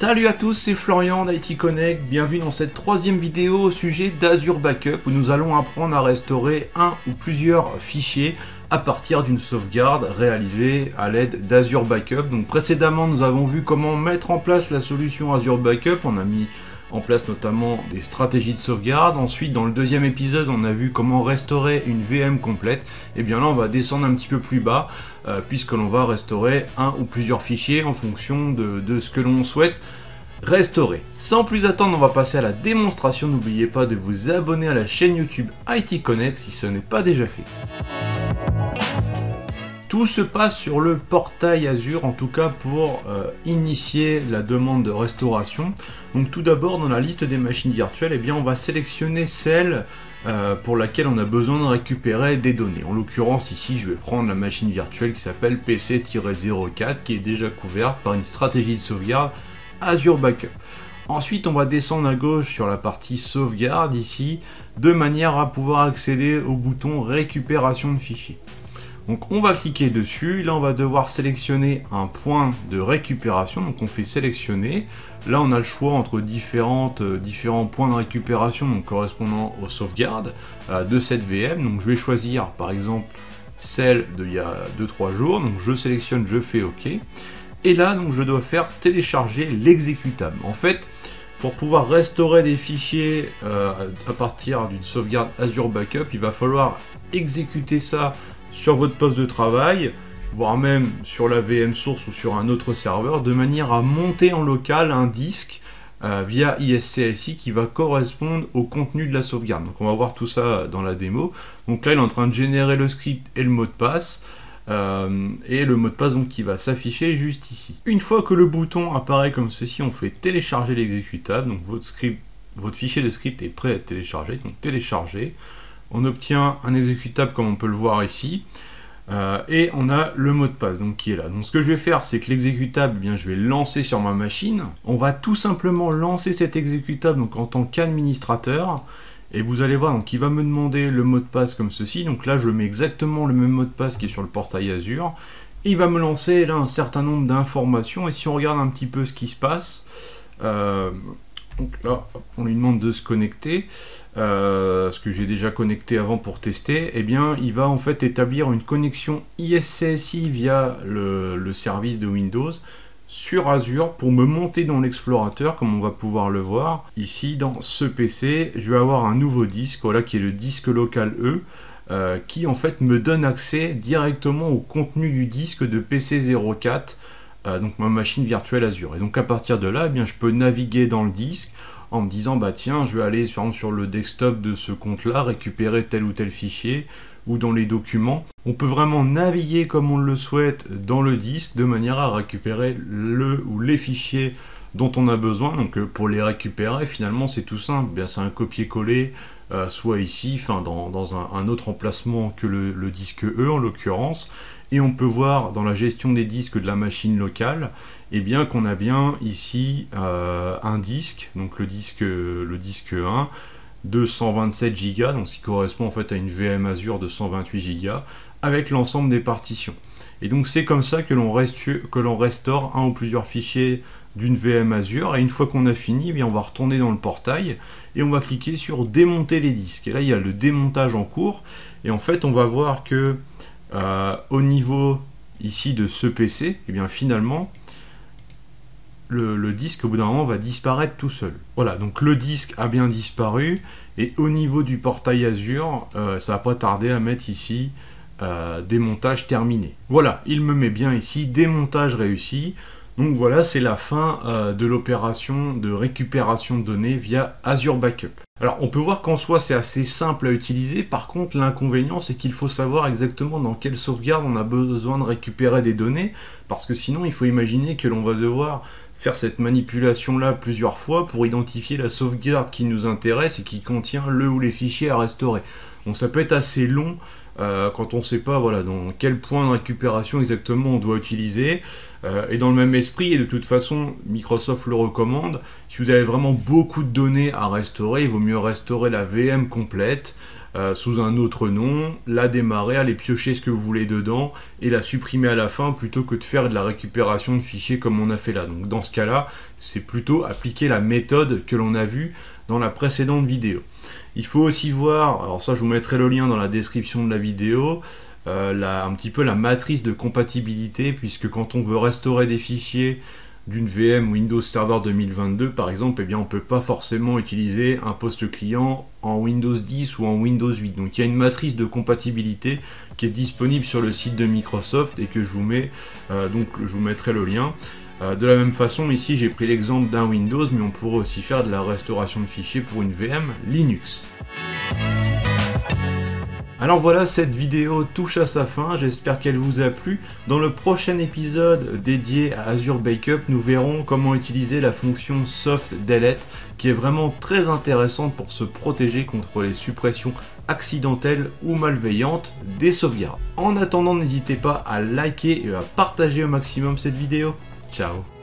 Salut à tous, c'est Florian d'IT Connect, bienvenue dans cette troisième vidéo au sujet d'Azure Backup où nous allons apprendre à restaurer un ou plusieurs fichiers à partir d'une sauvegarde réalisée à l'aide d'Azure Backup. Donc précédemment nous avons vu comment mettre en place la solution Azure Backup, on a mis en place notamment des stratégies de sauvegarde. Ensuite dans le deuxième épisode on a vu comment restaurer une VM complète. Et bien là on va descendre un petit peu plus bas puisque l'on va restaurer un ou plusieurs fichiers en fonction de ce que l'on souhaite restaurer. Sans plus attendre, on va passer à la démonstration. N'oubliez pas de vous abonner à la chaîne YouTube IT Connect si ce n'est pas déjà fait. Tout se passe sur le portail Azure, en tout cas pour initier la demande de restauration. Donc tout d'abord, dans la liste des machines virtuelles, eh bien, on va sélectionner celle pour laquelle on a besoin de récupérer des données. En l'occurrence, ici, je vais prendre la machine virtuelle qui s'appelle PC-04, qui est déjà couverte par une stratégie de sauvegarde Azure Backup. Ensuite, on va descendre à gauche sur la partie sauvegarde ici, de manière à pouvoir accéder au bouton récupération de fichiers. Donc on va cliquer dessus, là on va devoir sélectionner un point de récupération, donc on fait sélectionner. Là on a le choix entre différents points de récupération donc correspondant aux sauvegardes de cette VM. Donc je vais choisir par exemple celle d'il y a 2-3 jours, donc je sélectionne, je fais OK. Et là donc je dois faire télécharger l'exécutable. En fait, pour pouvoir restaurer des fichiers à partir d'une sauvegarde Azure Backup, il va falloir exécuter ça sur votre poste de travail, voire même sur la VM source ou sur un autre serveur, de manière à monter en local un disque via ISCSI qui va correspondre au contenu de la sauvegarde. Donc on va voir tout ça dans la démo. Donc là il est en train de générer le script et le mot de passe. Et le mot de passe donc qui va s'afficher juste ici. Une fois que le bouton apparaît comme ceci, on fait télécharger l'exécutable. Donc votre fichier de script est prêt à être téléchargé. Donc télécharger. On obtient un exécutable comme on peut le voir ici. Et on a le mot de passe donc, qui est là. Donc ce que je vais faire, c'est que l'exécutable, eh bien, je vais le lancer sur ma machine. On va tout simplement lancer cet exécutable donc, en tant qu'administrateur. Et vous allez voir, donc il va me demander le mot de passe comme ceci. Donc là, je mets exactement le même mot de passe qui est sur le portail Azure. Et il va me lancer là un certain nombre d'informations. Et si on regarde un petit peu ce qui se passe, donc là, on lui demande de se connecter, ce que j'ai déjà connecté avant pour tester. Eh bien, il va en fait établir une connexion ISCSI via le service de Windows sur Azure pour me monter dans l'explorateur, comme on va pouvoir le voir ici dans ce PC. Je vais avoir un nouveau disque, voilà, qui est le disque local E, qui en fait me donne accès directement au contenu du disque de PC04, donc ma machine virtuelle Azure. Et donc à partir de là, eh bien, je peux naviguer dans le disque en me disant bah tiens, je vais aller par exemple sur le desktop de ce compte là, récupérer tel ou tel fichier, ou dans les documents. On peut vraiment naviguer comme on le souhaite dans le disque de manière à récupérer le ou les fichiers dont on a besoin. Donc pour les récupérer, finalement c'est tout simple, bien c'est un copier-coller, soit ici, dans un autre emplacement que le disque E en l'occurrence. Et on peut voir dans la gestion des disques de la machine locale, eh bien qu'on a bien ici un disque, donc le disque 1 de 127 Go, donc ce qui correspond en fait à une VM Azure de 128 Go, avec l'ensemble des partitions. Et donc c'est comme ça que l'on restaure un ou plusieurs fichiers d'une VM Azure. Et une fois qu'on a fini, eh bien, on va retourner dans le portail et on va cliquer sur démonter les disques. Et là il y a le démontage en cours. Et en fait on va voir que au niveau ici de ce PC, eh bien finalement le disque au bout d'un moment va disparaître tout seul. Voilà, donc le disque a bien disparu et au niveau du portail Azure, ça va pas tarder à mettre ici démontage terminé. Voilà, il me met bien ici démontage réussi. Donc voilà, c'est la fin de l'opération de récupération de données via Azure Backup. Alors on peut voir qu'en soi c'est assez simple à utiliser, par contre l'inconvénient c'est qu'il faut savoir exactement dans quelle sauvegarde on a besoin de récupérer des données, parce que sinon il faut imaginer que l'on va devoir faire cette manipulation là plusieurs fois pour identifier la sauvegarde qui nous intéresse et qui contient le ou les fichiers à restaurer. Donc ça peut être assez long quand on ne sait pas voilà, dans quel point de récupération exactement on doit utiliser. Et dans le même esprit, et de toute façon Microsoft le recommande, si vous avez vraiment beaucoup de données à restaurer, il vaut mieux restaurer la VM complète sous un autre nom, la démarrer, aller piocher ce que vous voulez dedans et la supprimer à la fin plutôt que de faire de la récupération de fichiers comme on a fait là. Donc dans ce cas-là, c'est plutôt appliquer la méthode que l'on a vue dans la précédente vidéo. Il faut aussi voir, alors ça je vous mettrai le lien dans la description de la vidéo, un petit peu la matrice de compatibilité, puisque quand on veut restaurer des fichiers d'une VM Windows Server 2022 par exemple, eh bien on ne peut pas forcément utiliser un poste client en Windows 10 ou en Windows 8. Donc il y a une matrice de compatibilité qui est disponible sur le site de Microsoft et que je vous mets, donc je vous mettrai le lien. De la même façon, ici j'ai pris l'exemple d'un Windows, mais on pourrait aussi faire de la restauration de fichiers pour une VM Linux. Alors voilà, cette vidéo touche à sa fin, j'espère qu'elle vous a plu. Dans le prochain épisode dédié à Azure Backup, nous verrons comment utiliser la fonction Soft Delete, qui est vraiment très intéressante pour se protéger contre les suppressions accidentelles ou malveillantes des sauvegardes. En attendant, n'hésitez pas à liker et à partager au maximum cette vidéo. Ciao.